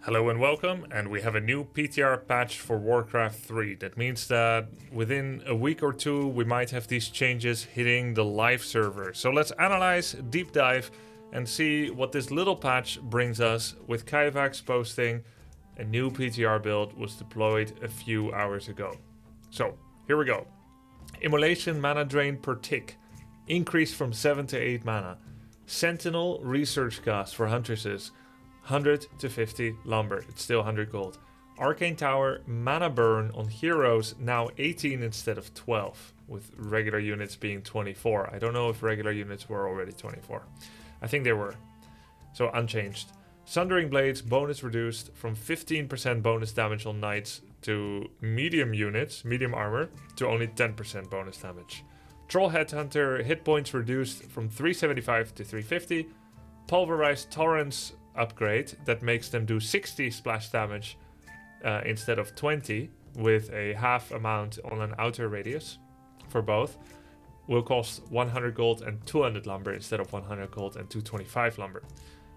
Hello and welcome, and we have a new PTR patch for WarCraft 3. That means that within a week or two we might have these changes hitting the live server. So let's analyze, deep dive, and see what this little patch brings us, with Kaivax posting a new PTR build was deployed a few hours ago. So here we go. Immolation mana drain per tick increased from 7 to 8 mana. Sentinel research cost for Huntresses 100 to 50 lumber. It's still 100 gold. Arcane Tower mana burn on heroes now 18 instead of 12, with regular units being 24. I don't know if regular units were already 24. I think they were. So unchanged. Sundering Blades bonus reduced from 15% bonus damage on knights to medium units, medium armor, to only 10% bonus damage. Troll Headhunter hit points reduced from 375 to 350. Pulverized Torrents upgrade that makes them do 60 splash damage instead of 20, with a half amount on an outer radius for both, will cost 100 gold and 200 lumber instead of 100 gold and 225 lumber.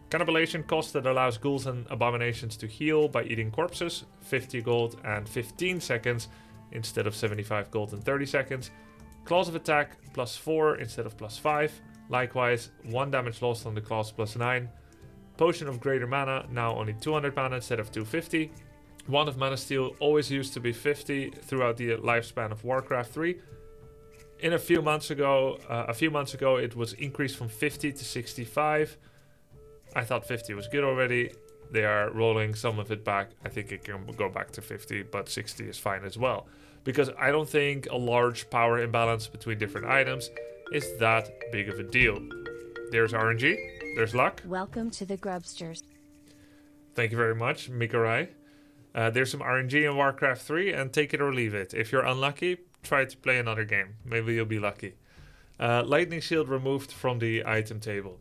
Cannibalization cost that allows ghouls and abominations to heal by eating corpses, 50 gold and 15 seconds instead of 75 gold and 30 seconds. Claws of attack +4 instead of +5. Likewise, 1 damage lost on the claws +9. Potion of Greater Mana, now only 200 mana instead of 250. Wand of Mana Steel always used to be 50 throughout the lifespan of WarCraft 3. A few months ago, it was increased from 50 to 65. I thought 50 was good already. They are rolling some of it back. I think it can go back to 50, but 60 is fine as well. Because I don't think a large power imbalance between different items is that big of a deal. There's RNG. There's luck. Welcome to the Grubsters. Thank you very much, Mikarai. There's some RNG in WarCraft 3, and take it or leave it. If you're unlucky, try to play another game. Maybe you'll be lucky. Lightning Shield removed from the item table.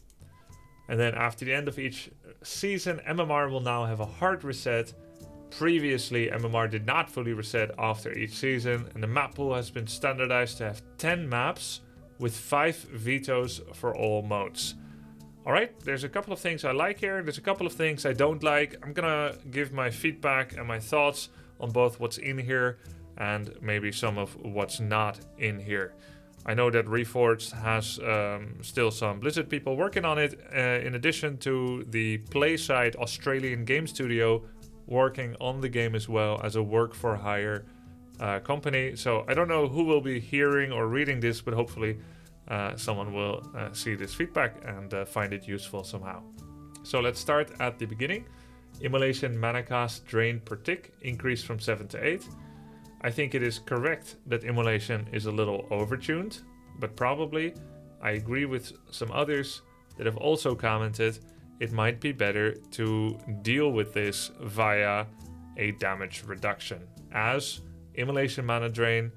And then after the end of each season, MMR will now have a hard reset. Previously, MMR did not fully reset after each season, and the map pool has been standardized to have 10 maps with 5 vetoes for all modes. Alright, there's a couple of things I like here, there's a couple of things I don't like. I'm gonna give my feedback and my thoughts on both what's in here and maybe some of what's not in here. I know that Reforged has still some Blizzard people working on it, in addition to the Playside Australian game studio working on the game as well as a work-for-hire company. So I don't know who will be hearing or reading this, but hopefully someone will see this feedback and find it useful somehow. So let's start at the beginning. Immolation mana cost drain per tick increased from 7 to 8. I think it is correct that Immolation is a little overtuned, but probably I agree with some others that have also commented it might be better to deal with this via a damage reduction. As Immolation mana drain,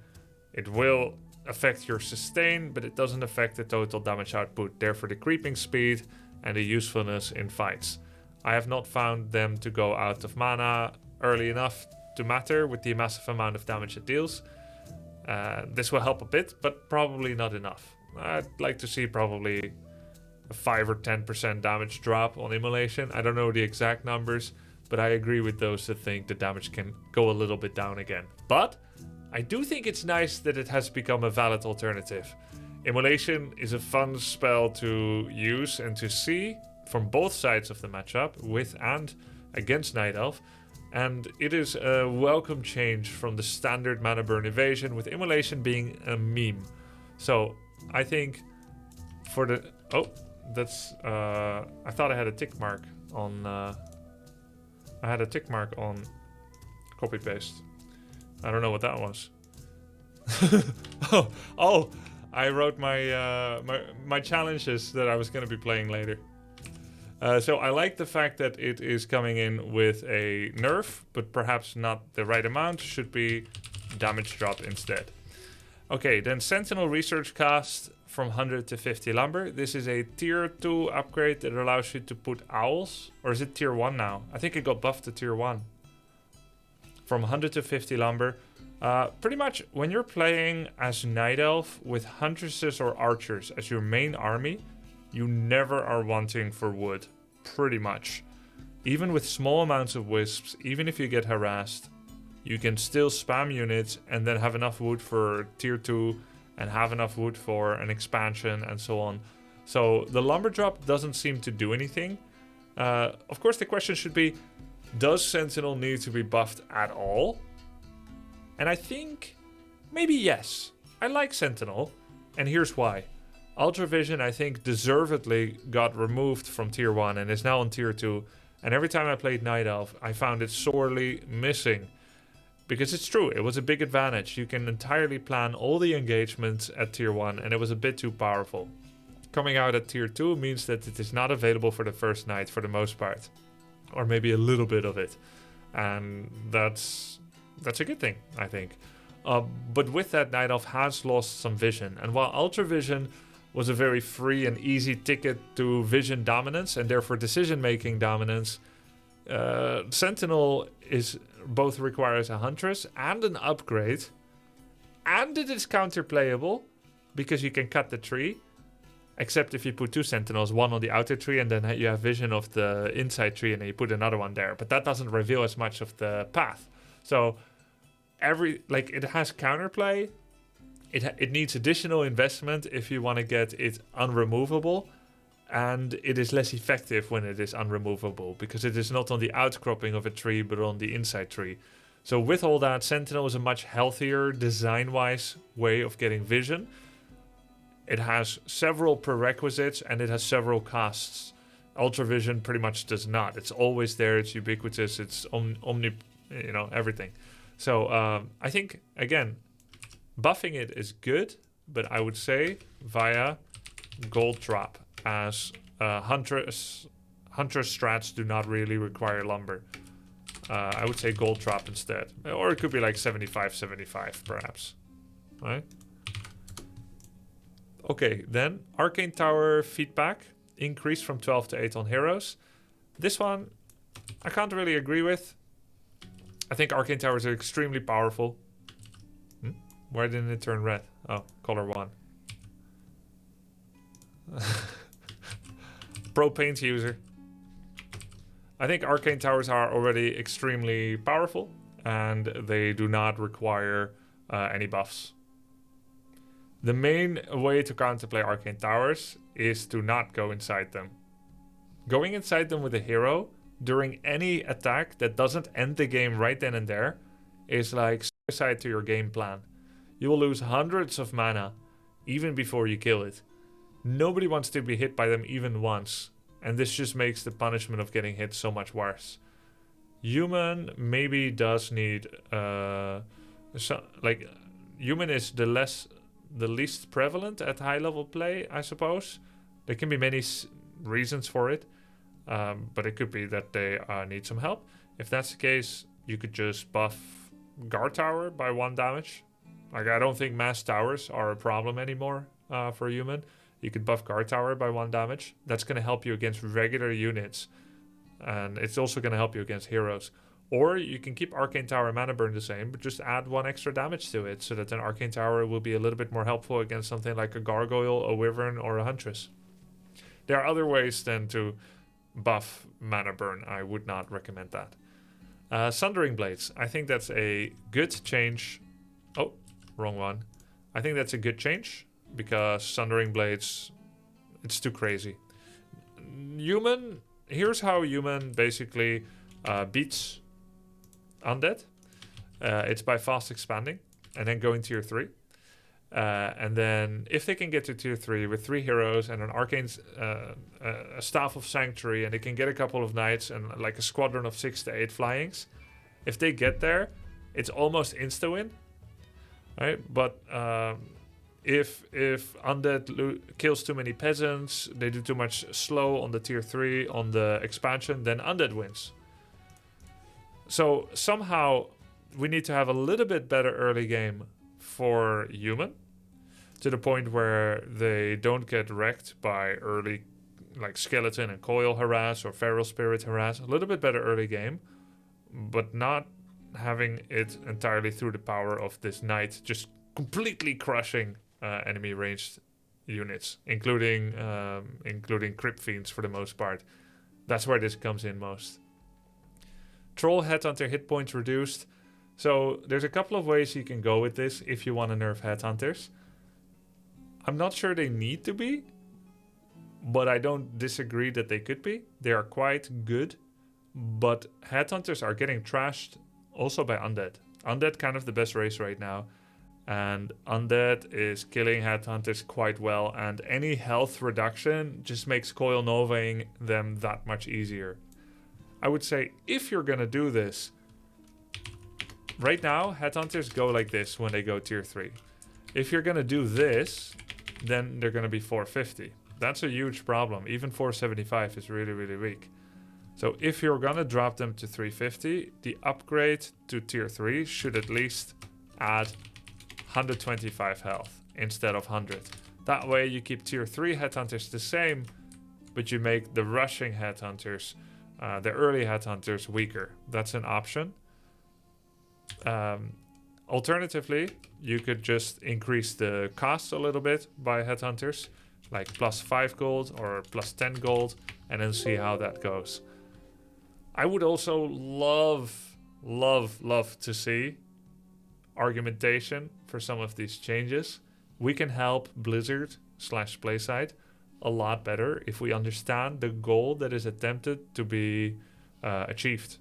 it will affect your sustain, but it doesn't affect the total damage output, therefore the creeping speed and the usefulness in fights. I have not found them to go out of mana early enough to matter with the massive amount of damage it deals. This will help a bit, but probably not enough. I'd like to see probably a 5 or 10% damage drop on Immolation. I don't know the exact numbers, but I agree with those that think the damage can go a little bit down again. But I do think it's nice that it has become a valid alternative. Immolation is a fun spell to use and to see from both sides of the matchup, with and against Night Elf, and it is a welcome change from the standard mana burn evasion, with Immolation being a meme. So I think for the... Oh, that's... I thought I had a tick mark on... I had a tick mark on copy-paste. I don't know what that was. oh! I wrote my challenges that I was going to be playing later. So I like the fact that it is coming in with a nerf, but perhaps not the right amount. Should be damage drop instead. Okay, then Sentinel research cost from 100 to 50 lumber. This is a tier 2 upgrade that allows you to put owls. Or is it tier 1 now? I think it got buffed to tier 1. From 100 to 50 lumber. Pretty much when you're playing as Night Elf with Huntresses or Archers as your main army, you never are wanting for wood. Pretty much. even with small amounts of wisps, even if you get harassed, you can still spam units and then have enough wood for tier 2 and have enough wood for an expansion and so on. So the lumber drop doesn't seem to do anything. Of course, the question should be, does Sentinel need to be buffed at all? And I think maybe yes. I like Sentinel, and here's why. Ultravision, I think, deservedly got removed from tier 1 and is now on tier 2. And every time I played Night Elf, I found it sorely missing. Because it's true, it was a big advantage. You can entirely plan all the engagements at tier 1, and it was a bit too powerful. Coming out at tier 2 means that it is not available for the first night for the most part. Or maybe a little bit of it. And that's a good thing, I think. But with that, Night Elf has lost some vision. And while Ultravision was a very free and easy ticket to vision dominance, and therefore decision-making dominance, Sentinel both requires a Huntress and an upgrade. And it is counterplayable, because you can cut the tree. Except if you put 2 Sentinels, one on the outer tree, and then you have vision of the inside tree, and then you put another one there. But that doesn't reveal as much of the path. So it has counterplay. It needs additional investment if you want to get it unremovable. And it is less effective when it is unremovable, because it is not on the outcropping of a tree, but on the inside tree. So with all that, Sentinel is a much healthier, design-wise way of getting vision. It has several prerequisites and it has several costs. Ultravision pretty much does not. It's always there. It's ubiquitous. It's everything. So I think, again, buffing it is good, but I would say via Gold Drop, as Hunter strats do not really require lumber. I would say Gold Drop instead. Or it could be like 75-75 perhaps. Right? Okay, then Arcane Tower feedback increased from 12 to 8 on heroes. This one I can't really agree with. I think Arcane Towers are extremely powerful. Why didn't it turn red? Oh, color 1. Pro paint user. I think Arcane Towers are already extremely powerful and they do not require any buffs. The main way to counterplay Arcane Towers is to not go inside them. Going inside them with a hero during any attack that doesn't end the game right then and there is like suicide to your game plan. You will lose hundreds of mana even before you kill it. Nobody wants to be hit by them even once, and this just makes the punishment of getting hit so much worse. Human maybe does need human is the least prevalent at high level play, I suppose. There can be many reasons for it, but it could be that they need some help. If that's the case, you could just buff Guard Tower by 1 damage. Like, I don't think mass towers are a problem anymore for human. You could buff Guard Tower by 1 damage. That's going to help you against regular units, and it's also going to help you against heroes. Or you can keep Arcane Tower mana burn the same, but just add 1 extra damage to it, so that an Arcane Tower will be a little bit more helpful against something like a Gargoyle, a Wyvern, or a Huntress. There are other ways than to buff mana burn. I would not recommend that. Sundering Blades. I think that's a good change. Oh, wrong one. I think that's a good change, because Sundering Blades, it's too crazy. Human, here's how Human basically beats Undead. It's by fast expanding and then going tier 3. And then if they can get to tier 3 with 3 heroes and an arcane a staff of sanctuary, and they can get a couple of knights and like a squadron of 6 to 8 flyings, if they get there, it's almost insta win, right? But if Undead kills too many peasants, they do too much slow on the tier 3 on the expansion, then Undead wins. So somehow we need to have a little bit better early game for Human, to the point where they don't get wrecked by early like Skeleton and Coil harass or Feral Spirit harass. A little bit better early game, but not having it entirely through the power of this Knight just completely crushing enemy ranged units, including Crypt Fiends for the most part. That's where this comes in most. Troll Headhunter hit points reduced. So there's a couple of ways you can go with this if you want to nerf Headhunters. I'm not sure they need to be, but I don't disagree that they could be. They are quite good, but Headhunters are getting trashed also by Undead. Undead kind of the best race right now, and Undead is killing Headhunters quite well, and any health reduction just makes Coil Novaing them that much easier. I would say if you're gonna do this, right now Headhunters go like this when they go tier 3. If you're gonna do this, then they're gonna be 450. That's a huge problem. Even 475 is really, really weak. So if you're gonna drop them to 350, the upgrade to tier 3 should at least add 125 health instead of 100. That way you keep tier 3 Headhunters the same, but you make the rushing Headhunters, the early Headhunters, weaker. That's an option. Alternatively, you could just increase the cost a little bit by Headhunters, like plus 5 gold or plus 10 gold, and then see how that goes. I would also love to see argumentation for some of these changes. We can help Blizzard / Playside a lot better if we understand the goal that is attempted to be achieved,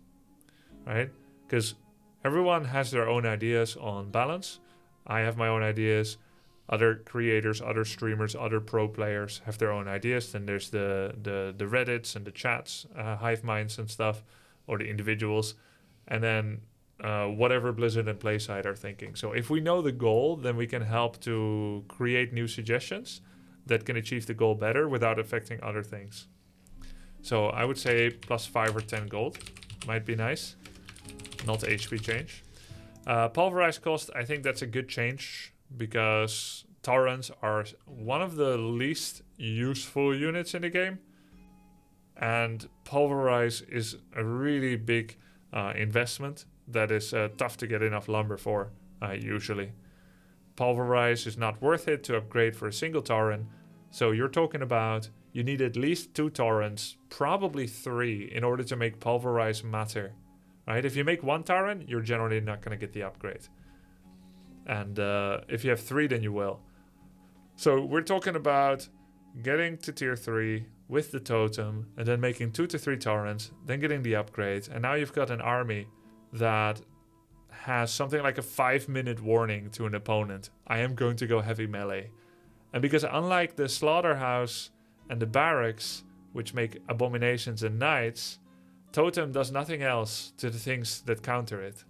right? Because everyone has their own ideas on balance. I have my own ideas. Other creators, other streamers, other pro players have their own ideas. Then there's the Reddits and the chats, hive minds and stuff, or the individuals. And then whatever Blizzard and Playside are thinking. So if we know the goal, then we can help to create new suggestions that can achieve the goal better without affecting other things. So I would say plus 5 or 10 gold might be nice. Not HP change. Pulverize cost, I think that's a good change because Torrents are one of the least useful units in the game. And Pulverize is a really big investment that is tough to get enough lumber for, usually. Pulverize is not worth it to upgrade for a single Torrent. So you're talking about you need at least 2 Torrents, probably 3, in order to make Pulverize matter. Right? If you make 1 Torrent, you're generally not going to get the upgrade. And if you have 3, then you will. So we're talking about getting to tier 3 with the totem, and then making 2 to 3 Torrents, then getting the upgrade. And now you've got an army that has something like a 5-minute warning to an opponent. I am going to go heavy melee. And because unlike the Slaughterhouse and the Barracks, which make Abominations and Knights, Totem does nothing else to the things that counter it.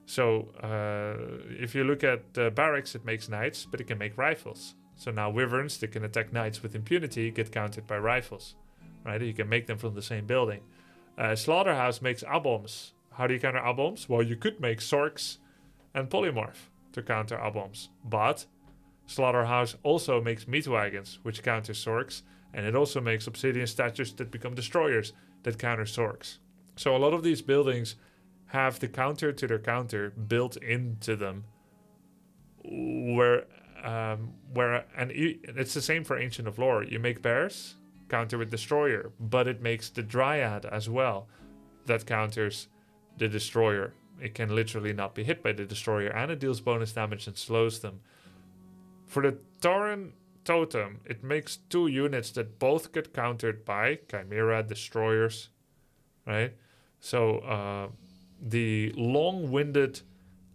So if you look at Barracks, it makes Knights, but it can make Rifles. So now Wyverns that can attack Knights with impunity get countered by Rifles. Right? You can make them from the same building. Slaughterhouse makes Aboms. How do you counter Aboms? Well, you could make Sorks and Polymorph to counter Aboms. But Slaughterhouse also makes Meat Wagons, which counter Sorks. And it also makes Obsidian Statues that become Destroyers that counter Sorks. So a lot of these buildings have the counter to their counter built into them. It's the same for Ancient of Lore. You make Bears, counter with Destroyer, but it makes the Dryad as well that counters the Destroyer. It can literally not be hit by the Destroyer, and it deals bonus damage and slows them. For the Tauren Totem, it makes 2 units that both get countered by Chimera Destroyers, right? So the long-winded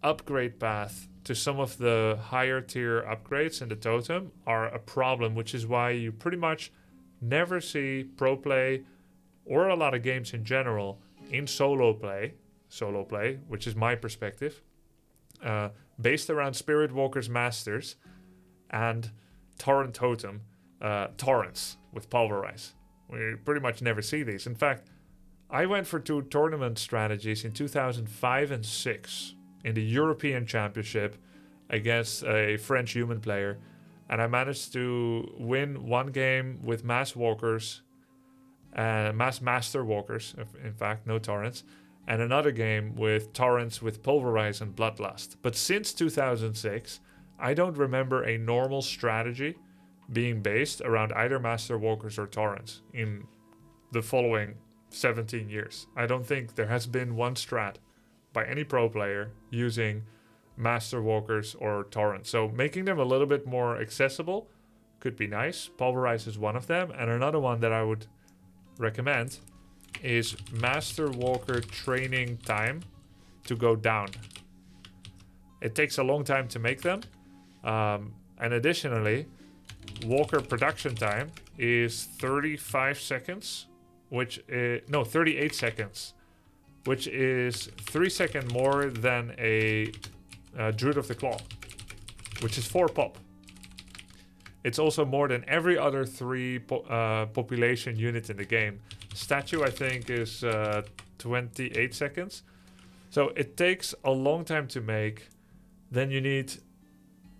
upgrade path to some of the higher tier upgrades in the Totem are a problem, which is why you pretty much never see pro play or a lot of games in general in solo play, which is my perspective, based around Spirit Walker's Masters and Torrent Totem, Torrents with Pulverize. We pretty much never see these. In fact, I went for 2 tournament strategies in 2005 and 6 in the European Championship against a French human player, and I managed to win 1 game with Mass Walkers, Mass Master Walkers, in fact, no Torrents, and another game with Torrents with Pulverize and Bloodlust. But since 2006, I don't remember a normal strategy being based around either Master Walkers or Torrents in the following 17 years. I don't think there has been one strat by any pro player using Master Walkers or Torrent. So making them a little bit more accessible could be nice. Pulverize is one of them. And another one that I would recommend is Master Walker training time to go down. It takes a long time to make them. And additionally, Walker production time is 35 seconds, which is, no, 38 seconds, which is 3 seconds more than a Druid of the Claw, which is 4 pop. It's also more than every other 3 population unit in the game. Statue, I think, is 28 seconds. So it takes a long time to make. Then you need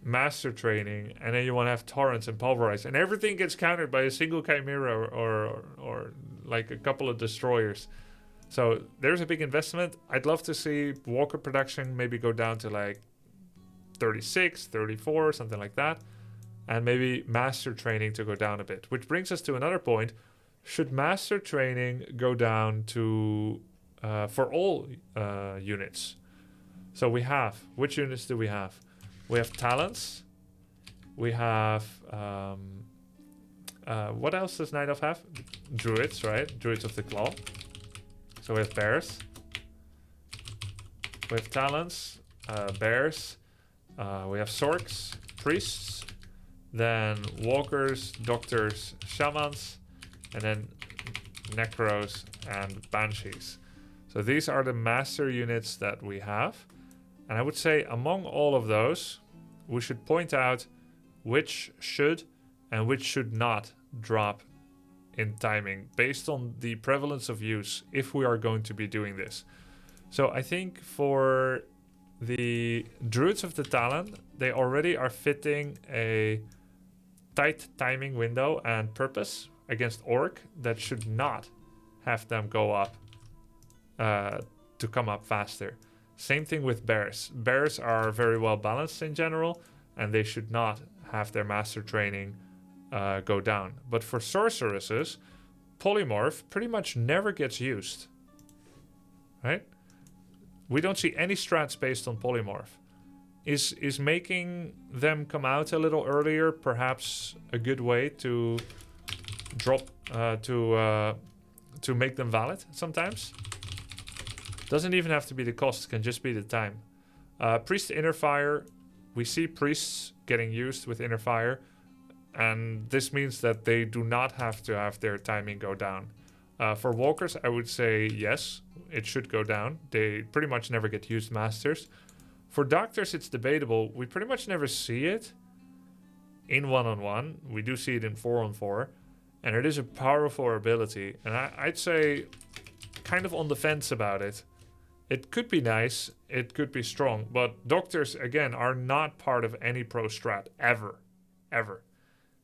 master training, and then you want to have torrents and pulverize, and everything gets countered by a single chimera or like a couple of destroyers. So there's a big investment. I'd love to see Walker production maybe go down to like 36, 34, something like that. And maybe master training to go down a bit. Which brings us to another point. Should master training go down to for all units? So we have, which units do we have? We have talents. We have, what else does Night Elf have? Druids, right? Druids of the Claw. So we have bears. We have talents, bears. We have sorks, priests. Then walkers, doctors, shamans. And then necros and banshees. So these are the master units that we have. And I would say among all of those, we should point out which should and which should not drop in timing based on the prevalence of use if we are going to be doing this. So I think for the Druids of the Talon, they already are fitting a tight timing window and purpose against Orc that should not have them go up to come up faster. Same thing with bears. Bears are very well balanced in general, and they should not have their master training go down. But for sorceresses, polymorph pretty much never gets used, right? We don't see any strats based on polymorph. Is making them come out a little earlier perhaps a good way to drop to make them valid sometimes? Doesn't even have to be the cost, can just be the time. Priest Inner Fire, we see priests getting used with Inner Fire, and this means that they do not have to have their timing go down. For walkers, I would say yes, it should go down. They pretty much never get used masters. For doctors, it's debatable. We pretty much never see it in 1-on-1. We do see it in 4-on-4, and it is a powerful ability. And I'd say kind of on the fence about it. It could be nice, it could be strong, but doctors, again, are not part of any pro strat, ever. Ever.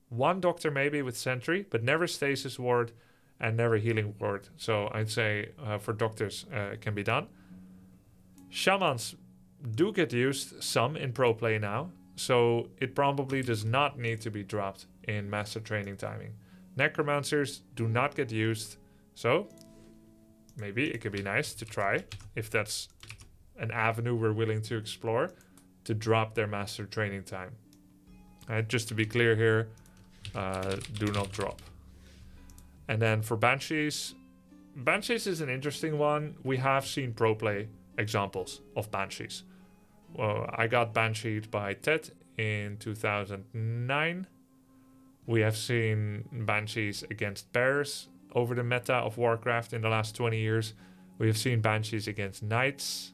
One doctor maybe with sentry, but never stasis ward and never healing ward. So I'd say for doctors it can be done. Shamans do get used some in pro play now, so it probably does not need to be dropped in master training timing. Necromancers do not get used, so maybe it could be nice to try, if that's an avenue we're willing to explore, to drop their master training time. Just to be clear here, do not drop. And then for Banshees, Banshees is an interesting one. We have seen pro play examples of Banshees. Well, I got Bansheed by Ted in 2009. We have seen Banshees against Bears over the meta of WarCraft in the last 20 years. We have seen Banshees against Knights.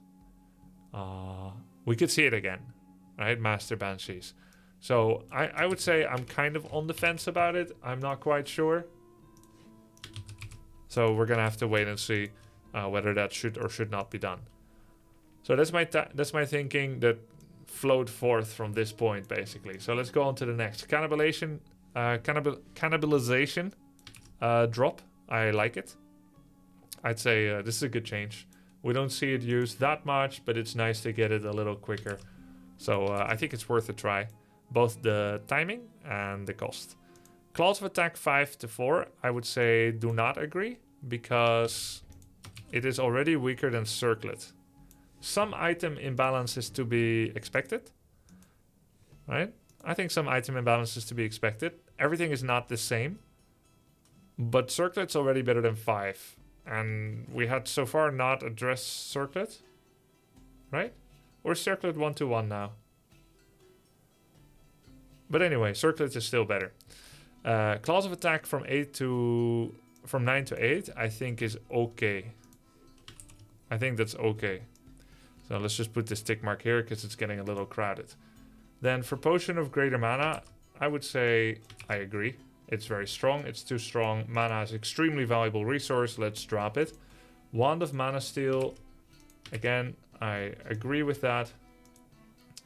We could see it again, right? Master Banshees. So I would say I'm kind of on the fence about it. I'm not quite sure. So we're going to have to wait and see whether that should or should not be done. So that's my thinking that flowed forth from this point, basically. So let's go on to the next. Cannibalization drop. I like it. I'd say this is a good change. We don't see it used that much, but it's nice to get it a little quicker. So I think it's worth a try. Both the timing and the cost. Claws of attack 5 to 4, I would say do not agree. because it is already weaker than Circlet. Some item imbalance is to be expected, right? I think some item imbalance is to be expected. Everything is not the same, but Circlet's already better than 5. And we had so far not addressed Circlet, right? Or Circlet 1-1 now. But anyway, Circlet is still better. Clause of attack from 9 to 8, I think is okay. I think that's okay. So let's just put this tick mark here because it's getting a little crowded. Then for Potion of Greater Mana, I would say I agree. It's very strong. It's too strong. Mana is extremely valuable resource. Let's drop it. Wand of Mana Steal. Again, I agree with that.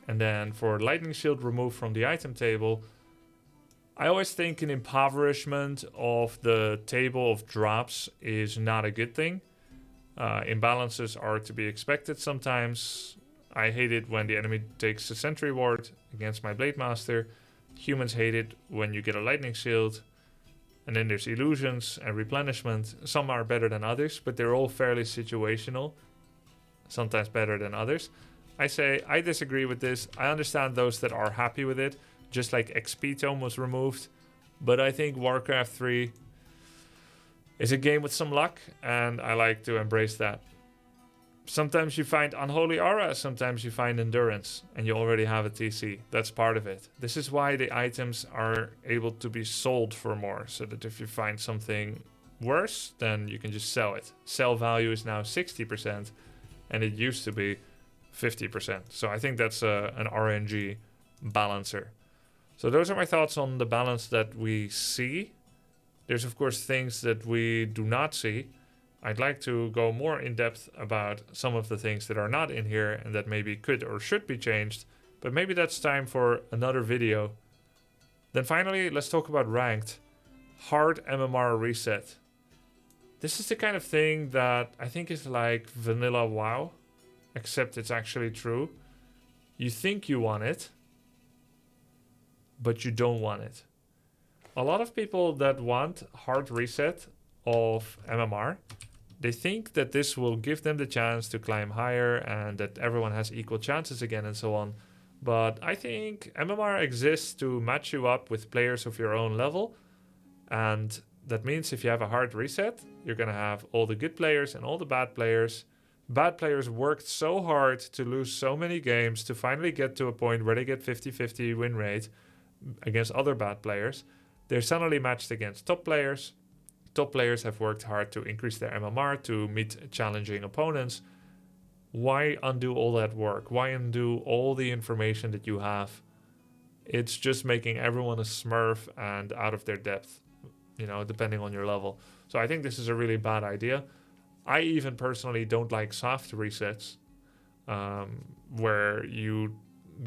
And then for Lightning Shield removed from the item table, I always think an impoverishment of the table of drops is not a good thing. Imbalances are to be expected sometimes. I hate it when the enemy takes a Sentry Ward against my Blade Master. Humans hate it when you get a Lightning Shield. And then there's illusions and replenishment. Some are better than others, but they're all fairly situational. Sometimes better than others. I disagree with this. I understand those that are happy with it. Just like XP Tome was removed. But I think WarCraft 3 is a game with some luck, and I like to embrace that. Sometimes you find Unholy Aura, sometimes you find Endurance, and you already have a TC. That's part of it. This is why the items are able to be sold for more, so that if you find something worse, then you can just sell it. Sell value is now 60%, and it used to be 50%. So I think that's an RNG balancer. So those are my thoughts on the balance that we see. There's of course things that we do not see. I'd like to go more in depth about some of the things that are not in here and that maybe could or should be changed, but maybe that's time for another video. Then finally, let's talk about ranked. Hard MMR reset. This is the kind of thing that I think is like vanilla WoW, except it's actually true. You think you want it, but you don't want it. A lot of people that want hard reset of MMR, they think that this will give them the chance to climb higher and that everyone has equal chances again and so on. But I think MMR exists to match you up with players of your own level. And that means if you have a hard reset, you're going to have all the good players and all the bad players. Bad players worked so hard to lose so many games to finally get to a point where they get 50-50 win rate against other bad players. They're suddenly matched against top players. Top players have worked hard to increase their MMR to meet challenging opponents. Why undo all that work? Why undo all the information that you have? It's just making everyone a smurf and out of their depth, depending on your level. So I think this is a really bad idea. I even personally don't like soft resets, where you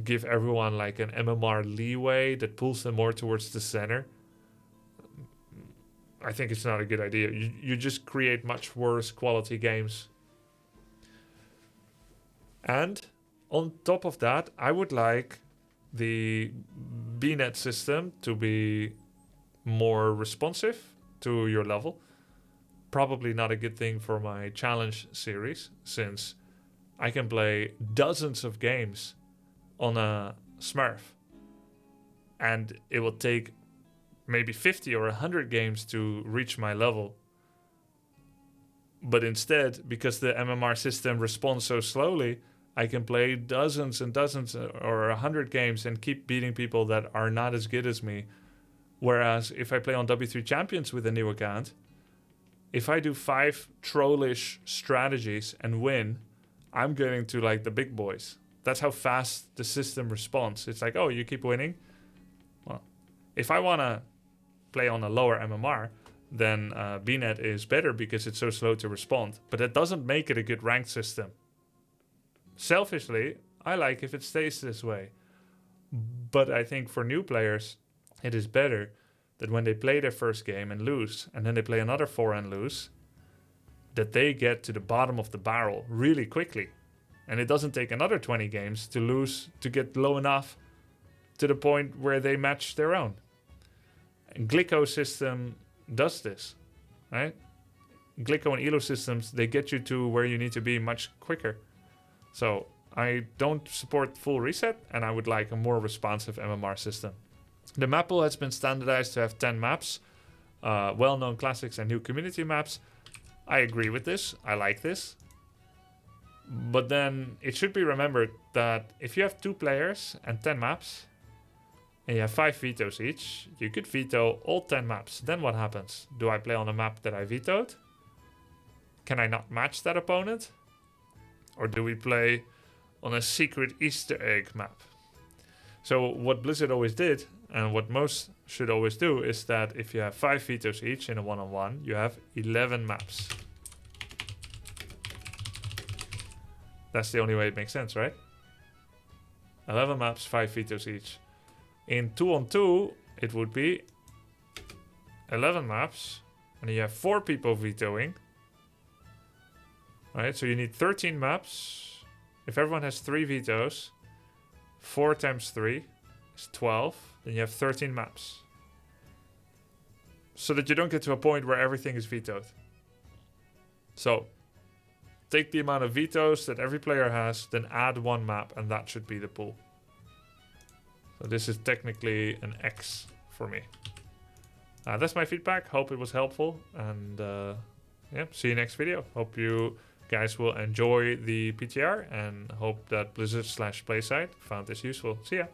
give everyone like an MMR leeway that pulls them more towards the center. I think it's not a good idea. You just create much worse quality games. And on top of that, I would like the BNet system to be more responsive to your level. Probably not a good thing for my challenge series, since I can play dozens of games on a Smurf. And it will take maybe 50 or 100 games to reach my level. But instead, because the MMR system responds so slowly, I can play dozens and dozens or 100 games and keep beating people that are not as good as me. Whereas if I play on W3 Champions with a new account, if I do 5 trollish strategies and win, I'm getting to like the big boys. That's how fast the system responds. It's like, oh, you keep winning? Well, if I want to play on a lower MMR, then BNet is better because it's so slow to respond. But that doesn't make it a good ranked system. Selfishly, I like if it stays this way. But I think for new players, it is better that when they play their first game and lose, and then they play another 4 and lose, that they get to the bottom of the barrel really quickly. And it doesn't take another 20 games to lose, to get low enough to the point where they match their own. And Glico system does this, right? Glico and Elo systems, they get you to where you need to be much quicker. So I don't support full reset, and I would like a more responsive MMR system. The map pool has been standardized to have 10 maps, well-known classics and new community maps. I agree with this. I like this. But then it should be remembered that if you have 2 players and 10 maps, and you have 5 vetoes each, you could veto all 10 maps. Then what happens? Do I play on a map that I vetoed? Can I not match that opponent? Or do we play on a secret Easter egg map? So what Blizzard always did, and what most should always do, is that if you have 5 vetoes each in a one-on-one, you have 11 maps. That's the only way it makes sense, right? 11 maps, 5 vetoes each. In 2-on-2, it would be 11 maps, and you have 4 people vetoing. Right, so you need 13 maps. If everyone has 3 vetoes, 4 times 3 is 12. Then you have 13 maps. So that you don't get to a point where everything is vetoed. So, take the amount of vetoes that every player has, then add 1 map, and that should be the pool. So this is technically an X for me. That's my feedback. Hope it was helpful. And yeah, see you next video. Hope you guys will enjoy the PTR, and hope that Blizzard/Playside found this useful. See ya.